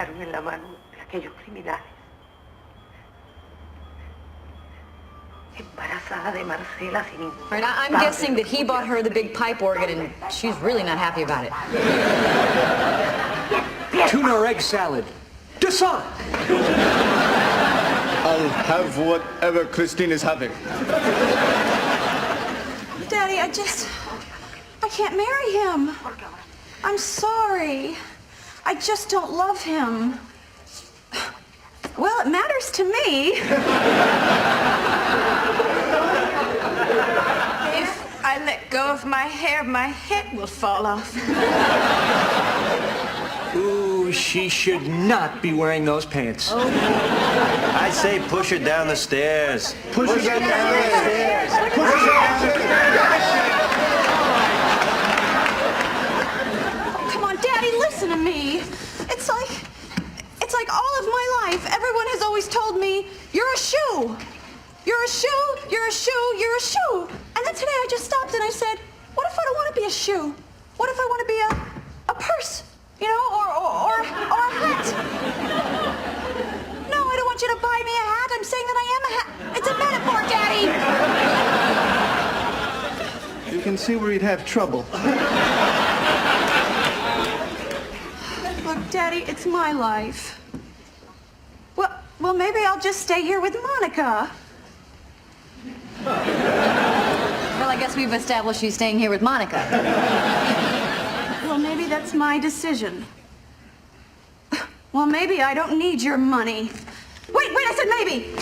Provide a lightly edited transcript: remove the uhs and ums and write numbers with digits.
quedaron en la mano de aquellos criminales. Embarazada de Marcela sin importar. Right, I'm guessing that he bought her the big pipe organ and she's really not happy about it. Tuna or egg salad. Decide. I'll have whatever Christine is having. Daddy, I can't marry him. I'm sorry. I just don't love him. Well, it matters to me. If I let go of my hair, my head will fall off. Ooh, she should not be wearing those pants. I say push her down the stairs. Push her down the stairs. Push her down the stairs. Come on, Daddy, listen to me. It's like all of my life, everyone has always told me, you're a shoe. You're a shoe, you're a shoe, you're a shoe. And then today I just stopped and I said, what if I don't want to be a shoe? What if I want to be a purse, you know, or a hat? No, I don't want you to buy me a hat. I'm saying that I am a hat. It's a metaphor, Daddy. You can see where you'd have trouble. Look, Daddy, it's my life. Well, maybe I'll just stay here with Monica. Well, I guess we've established she's staying here with Monica. Well, maybe that's my decision. Well, maybe I don't need your money. Wait, I said maybe.